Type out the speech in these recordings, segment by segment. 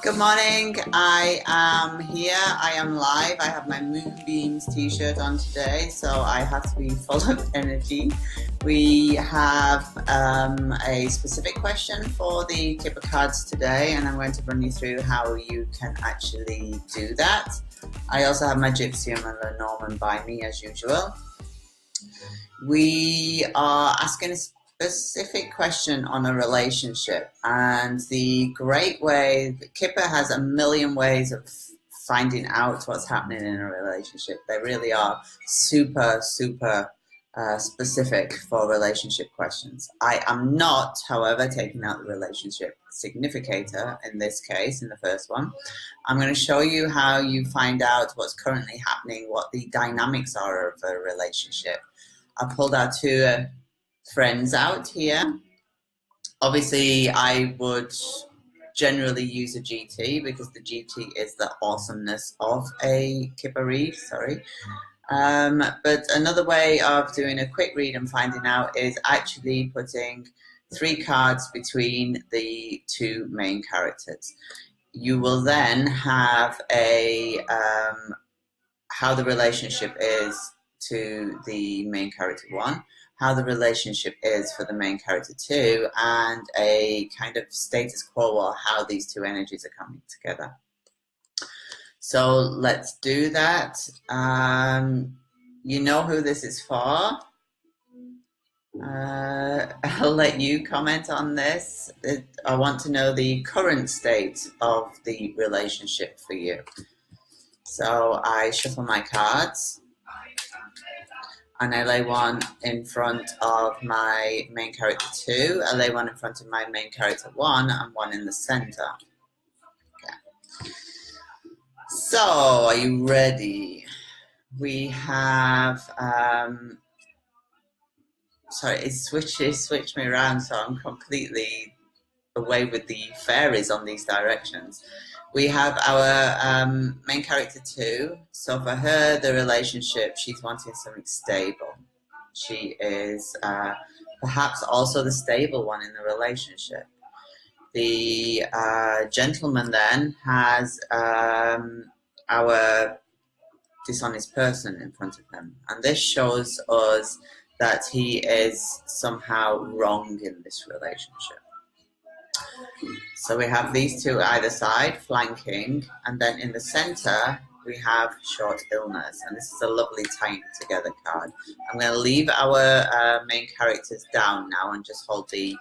Good morning. I am here. I am live. I have my Moonbeams t-shirt on today, so I have to be full of energy. We have a specific question for the Kipper cards today, and I'm going to run you through how you can actually do that. I also have my Gypsium and Lenormand by me as usual. We are asking a specific question on a relationship, and the great way, Kipper has a million ways of finding out what's happening in a relationship. They really are super specific for relationship questions. I am not, however, taking out the relationship significator in this case, in the first one. I'm going to show you how you find out what's currently happening, what the dynamics are of a relationship. I pulled our two friends out here. Obviously, I would generally use a GT because the GT is the awesomeness of a Kipper read, but another way of doing a quick read and finding out is actually putting 3 cards between the 2 main characters. You will then have a how the relationship is to the main character 1, how the relationship is for the main character 2, and a kind of status quo or how these 2 energies are coming together. So let's do that. You know who this is for. I'll let you comment on this. I want to know the current state of the relationship for you. So I shuffle my cards, and I lay one in front of my main character 2, I lay one in front of my main character 1, and one in the center. Okay. So, are you ready? We have, sorry, it switched me around, so I'm completely away with the fairies on these directions. We have our main character 2. So for her, the relationship, she's wanting something stable. She is perhaps also the stable one in the relationship. The gentleman then has our dishonest person in front of him. And this shows us that he is somehow wrong in this relationship. So we have these 2 either side, flanking, and then in the center we have short illness, and this is a lovely tying together card. I'm going to leave our main characters down now and just hold the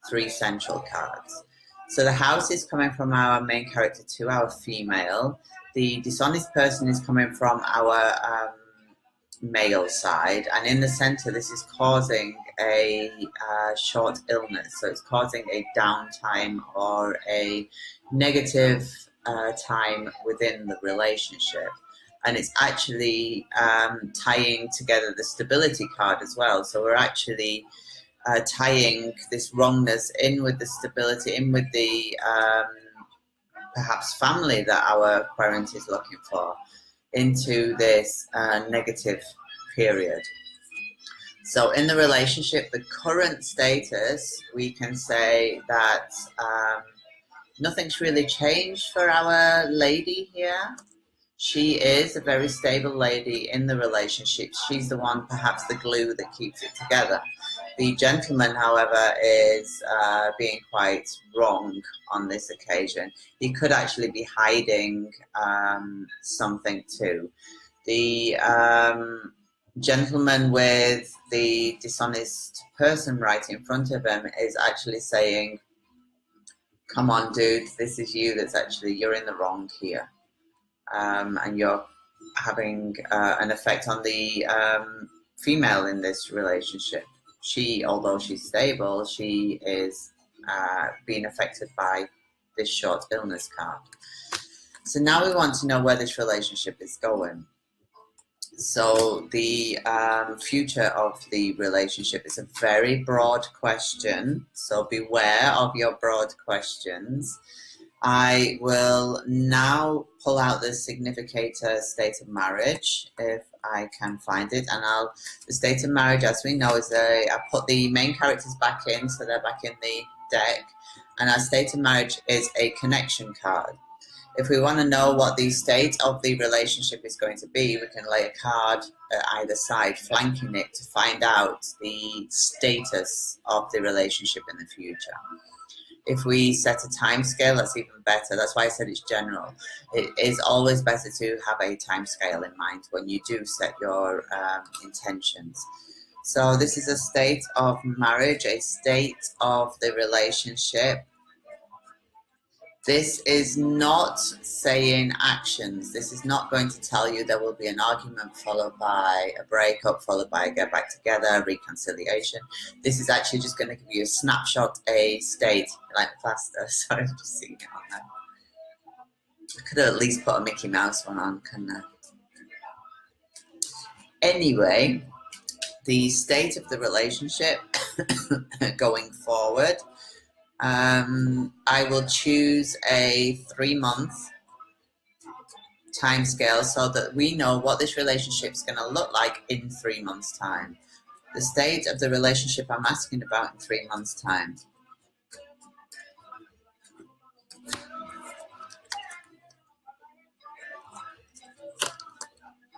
3 central cards. So the house is coming from our main character 2, our female. The dishonest person is coming from our male side, and in the center this is causing a short illness, so it's causing a downtime or a negative time within the relationship, and it's actually tying together the stability card as well. So we're actually tying this wrongness in with the stability, in with the perhaps family that our querent is looking for, into this negative period. So in the relationship, the current status, we can say that nothing's really changed for our lady here. She is a very stable lady in the relationship. She's the one, perhaps the glue that keeps it together. The gentleman, however, is being quite wrong on this occasion. He could actually be hiding something too. The gentleman with the dishonest person right in front of him is actually saying, come on, dude, this is you that's actually, you're in the wrong here. And you're having an effect on the female in this relationship. She, although she's stable, she is being affected by this short illness card. So now we want to know where this relationship is going. So the future of the relationship is a very broad question, so beware of your broad questions. I will now pull out the significator state of marriage if I can find it, and the state of marriage, as we know, is I put the main characters back in, so they're back in the deck, and our state of marriage is a connection card. If we want to know what the state of the relationship is going to be, we can lay a card at either side, flanking it to find out the status of the relationship in the future. If we set a time scale, that's even better. That's why I said it's general. It is always better to have a time scale in mind when you do set your intentions. So this is a state of marriage, a state of the relationship. This is not saying actions. This is not going to tell you there will be an argument followed by a breakup, followed by a get back together, reconciliation. This is actually just going to give you a snapshot, a state, like faster. Sorry, I'm just seeing it on there. I could have at least put a Mickey Mouse one on, couldn't I? Anyway, the state of the relationship going forward. I will choose a 3-month time scale so that we know what this relationship is going to look like in 3 months' time. The state of the relationship I'm asking about in 3 months' time.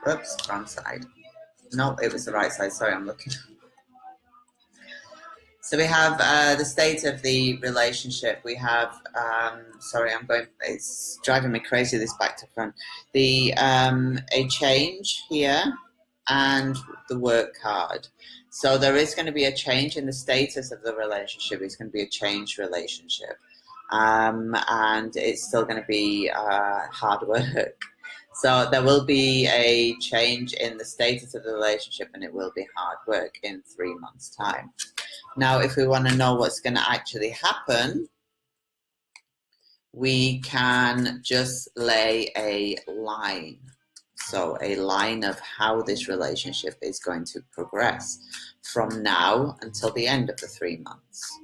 Oops, wrong side. No, it was the right side. Sorry, I'm looking. So we have the state of the relationship. We have, sorry, it's driving me crazy, this back to front. The a change here and the work card. So there is going to be a change in the status of the relationship. It's going to be a changed relationship. And it's still going to be hard work. So there will be a change in the status of the relationship, and it will be hard work in 3 months' time. Now, if we want to know what's going to actually happen, we can just lay a line. So a line of how this relationship is going to progress from now until the end of the 3 months.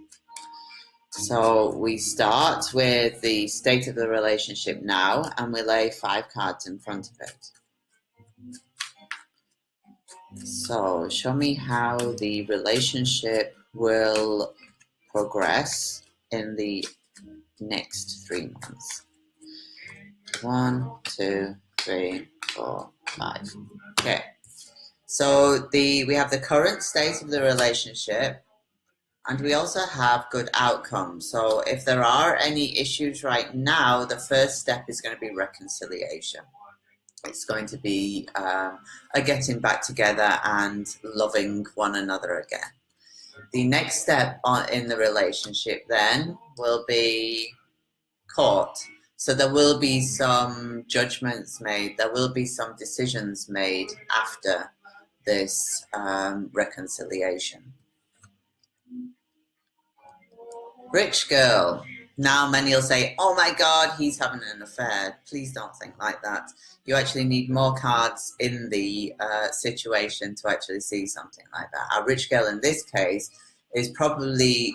So we start with the state of the relationship now, and we lay 5 cards in front of it. So show me how the relationship will progress in the next 3 months. 1, 2, 3, 4, 5. Okay. So we have the current state of the relationship, and we also have good outcomes. So if there are any issues right now, the first step is going to be reconciliation. It's going to be a getting back together and loving one another again. The next step in the relationship then will be court. So there will be some judgments made. There will be some decisions made after this reconciliation. Rich girl. Now many will say, oh my God, he's having an affair. Please don't think like that. You actually need more cards in the situation to actually see something like that. A rich girl in this case is probably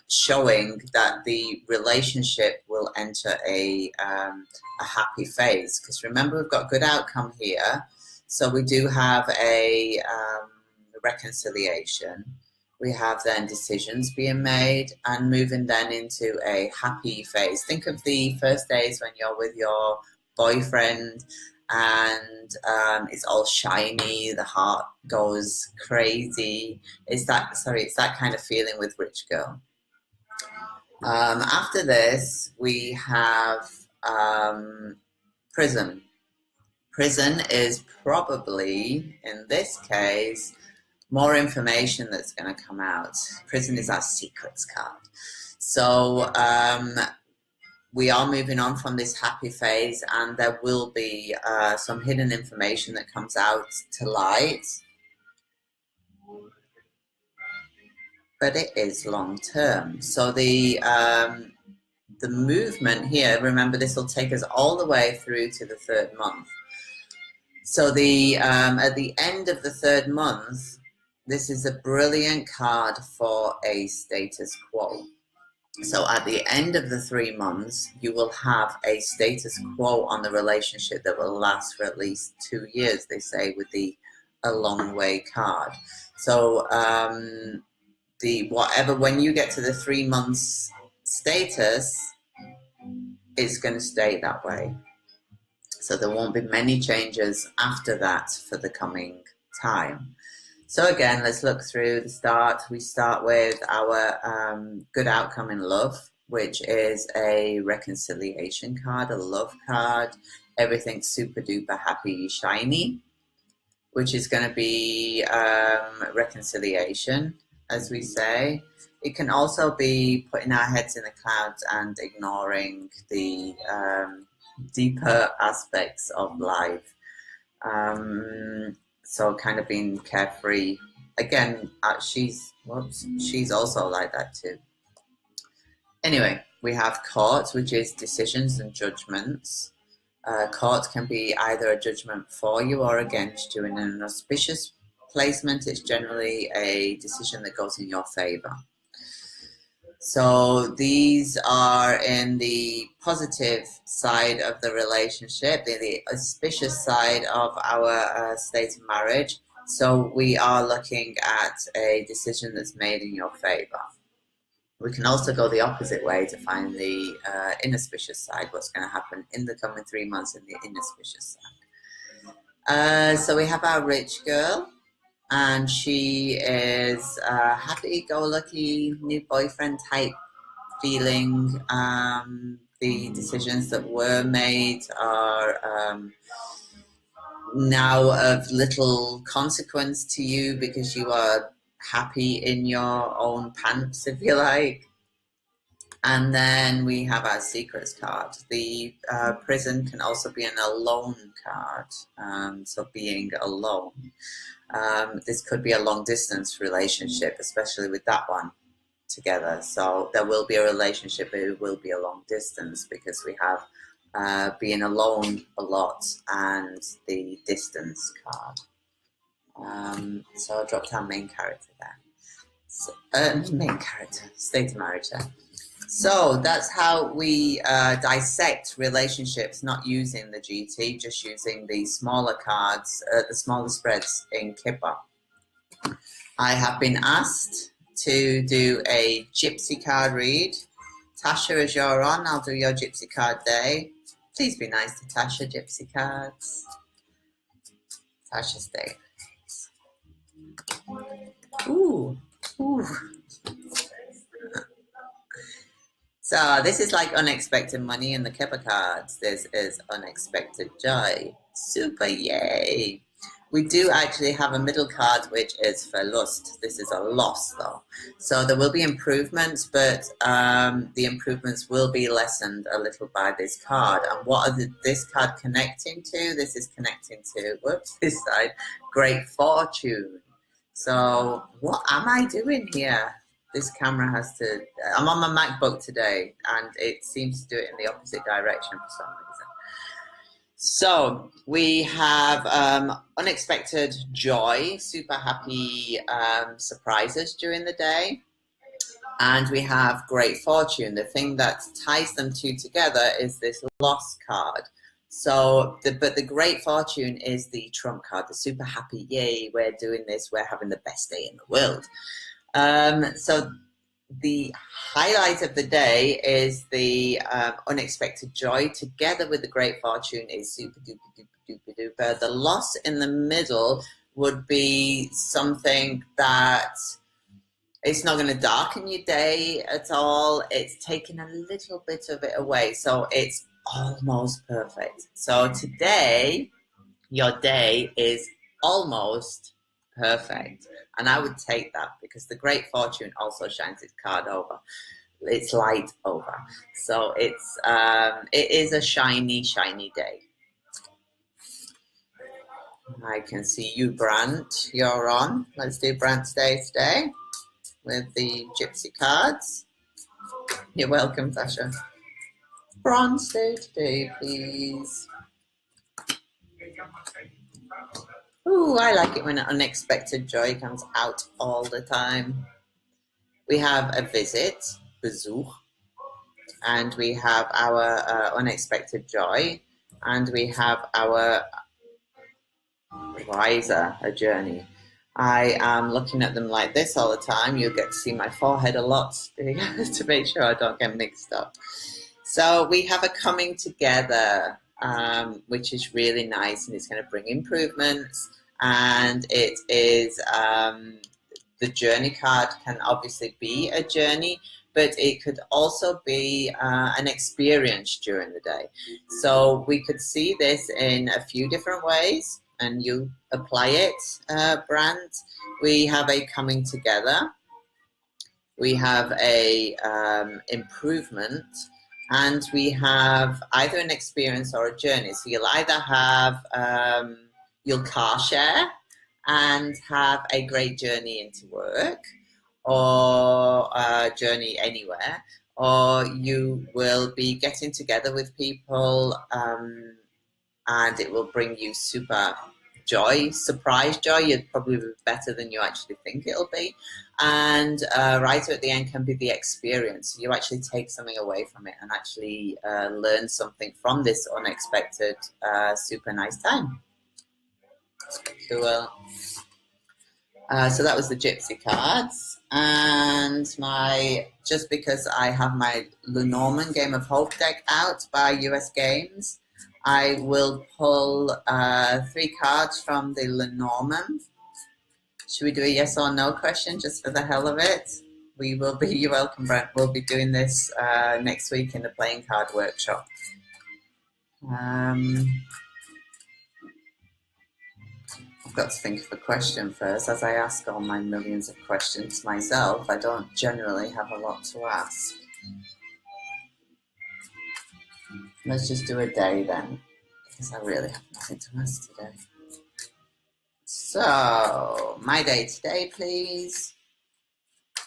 showing that the relationship will enter a happy phase. Because remember, we've got good outcome here. So we do have a reconciliation. We have then decisions being made and moving then into a happy phase. Think of the first days when you're with your boyfriend and it's all shiny, the heart goes crazy. It's that kind of feeling with Rich Girl. After this, we have prison. Prison is probably, in this case, more information that's going to come out. Prison is our secrets card. So we are moving on from this happy phase, and there will be some hidden information that comes out to light. But it is long term. So the movement here, remember, this will take us all the way through to the 3rd month. So at the end of the 3rd month, this is a brilliant card for a status quo. So at the end of the 3 months, you will have a status quo on the relationship that will last for at least 2 years, they say, with the a long way card. So when you get to the 3 months status, it's going to stay that way. So there won't be many changes after that for the coming time. So again, let's look through the start. We start with our good outcome in love, which is a reconciliation card, a love card. Everything's super duper happy, shiny, which is going to be reconciliation, as we say. It can also be putting our heads in the clouds and ignoring the deeper aspects of life. So kind of being carefree. Again, she's also like that too. Anyway, we have court, which is decisions and judgments. Court can be either a judgment for you or against you. In an auspicious placement, it's generally a decision that goes in your favor. So these are in the positive side of the relationship, the auspicious side of our state of marriage. So we are looking at a decision that's made in your favor. We can also go the opposite way to find the inauspicious side, what's going to happen in the coming 3 months in the inauspicious side. So we have our rich girl, and she is happy-go-lucky, new boyfriend type feeling. The decisions that were made are now of little consequence to you because you are happy in your own pants, if you like. And then we have our secrets card. The prison can also be an alone card, so being alone. This could be a long distance relationship, especially with that one together. So there will be a relationship, but it will be a long distance because we have being alone a lot and the distance card. So I dropped our main character there. So, main character, state of marriage there. So that's how we dissect relationships, not using the GT, just using the smaller cards, the smaller spreads in Kipper. I have been asked to do a gypsy card read. Tasha, as you're on, I'll do your gypsy card day. Please be nice to Tasha, gypsy cards. Tasha's day. Ooh, ooh. So this is like unexpected money in the Kipper cards. This is unexpected joy. Super yay. We do actually have a middle card, which is Verlust. This is a loss, though. So there will be improvements, but the improvements will be lessened a little by this card. And what are this card connecting to? This is connecting to, whoops, this side, Great Fortune. So what am I doing here? This camera has to, I'm on my MacBook today, and it seems to do it in the opposite direction for some reason. So we have unexpected joy, super happy surprises during the day. And we have great fortune. The thing that ties them two together is this loss card. So, but the great fortune is the trump card, the super happy, yay, we're doing this, we're having the best day in the world. So the highlight of the day is the unexpected joy together with the great fortune is super duper duper duper duper. The loss in the middle would be something that it's not going to darken your day at all. It's taking a little bit of it away. So it's almost perfect. So today, your day is almost perfect. And I would take that because the great fortune also shines its card over. It's light over. So it is a shiny, shiny day. I can see you, Brant. You're on. Let's do Brant's day today with the gypsy cards. You're welcome, Tasha. Bronze day today, please. Ooh, I like it when unexpected joy comes out all the time. We have a visit, Besuch, and we have our unexpected joy, and we have our riser, a journey. I am looking at them like this all the time. You'll get to see my forehead a lot to make sure I don't get mixed up. So we have a coming together, which is really nice, and it's going to bring improvements. And it is the journey card can obviously be a journey, but it could also be an experience during the day. So we could see this in a few different ways, and you apply it, Brand. We have a coming together. We have a improvement, and we have either an experience or a journey. So you'll either have you'll car share and have a great journey into work, or a journey anywhere, or you will be getting together with people, and it will bring you super joy, surprise joy. You'd probably be better than you actually think it'll be. And right at the end can be the experience. You actually take something away from it and actually learn something from this unexpected, super nice time. Cool. So that was the Gypsy cards, and just because I have my Lenormand Game of Hope deck out by US Games, I will pull 3 cards from the Lenormand. Should we do a yes or no question just for the hell of it? We will be, you're welcome, Brent. We'll be doing this next week in the playing card workshop. I've got to think of a question first. As I ask all my millions of questions myself, I don't generally have a lot to ask. Let's just do a day then, because I really have nothing to ask today. So, my day today, please.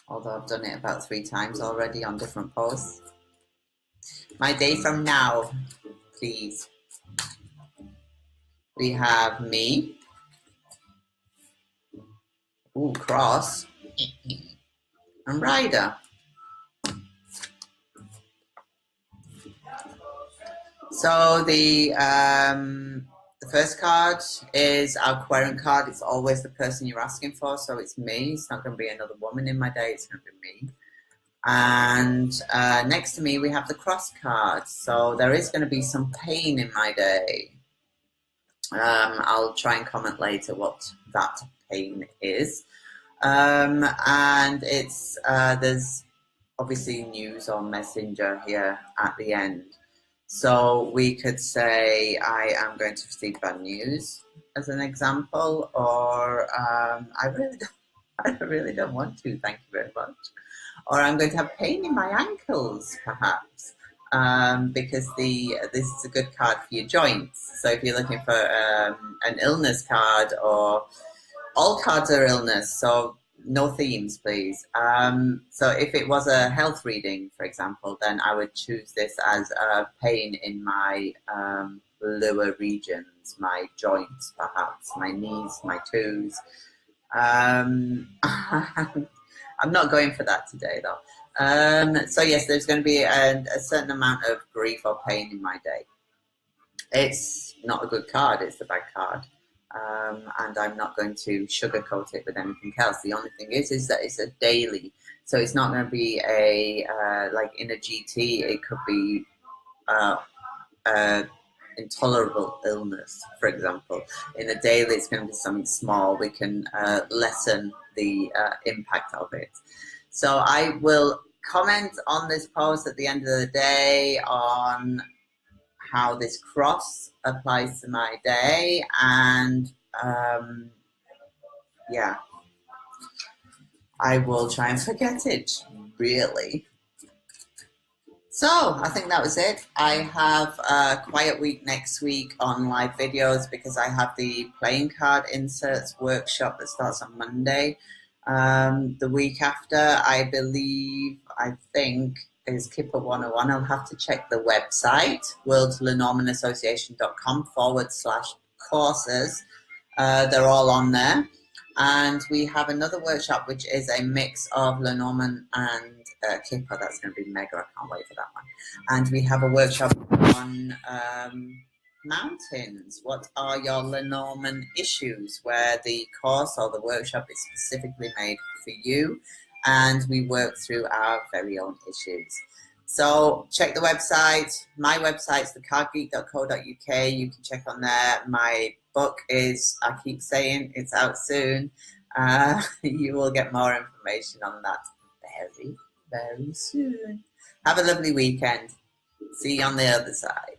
Although I've done it about 3 times already on different posts. My day from now, please. We have me. Ooh, Cross. And Ryder. So the first card is our querent card. It's always the person you're asking for, so it's me. It's not going to be another woman in my day. It's going to be me. And next to me, we have the cross card. So there is going to be some pain in my day. I'll try and comment later what that pain is. And it's there's obviously news or messenger here at the end. So we could say I am going to receive bad news as an example, or I really don't want to, thank you very much. Or I'm going to have pain in my ankles, perhaps, because this is a good card for your joints. So if you're looking for an illness card, or all cards are illness, so no themes, please. So if it was a health reading, for example, then I would choose this as a pain in my lower regions, my joints, perhaps, my knees, my toes. I'm not going for that today, though. So yes, there's going to be a certain amount of grief or pain in my day. It's not a good card, it's a bad card. And I'm not going to sugarcoat it with anything else. The only thing is that it's a daily, so it's not going to be a like in a GT. It could be intolerable illness, for example. In a daily, it's going to be something small. We can lessen the impact of it. So I will comment on this post at the end of the day on how this cross applies to my day, and yeah, I will try and forget it, really. So I think that was it. I have a quiet week next week on live videos because I have the playing card inserts workshop that starts on Monday. The week after, I think, is Kipper 101. I'll have to check the website, worldlenormandassociation.com/courses. They're all on there. And we have another workshop, which is a mix of Lenormand and Kipper. That's going to be mega. I can't wait for that one. And we have a workshop on mountains. What are your Lenormand issues? Where the course or the workshop is specifically made for you, and we work through our very own issues. So check the website. My website's thecardgeek.co.uk. You can check on there. My book is, I keep saying, it's out soon. You will get more information on that very, very soon. Have a lovely weekend. See you on the other side.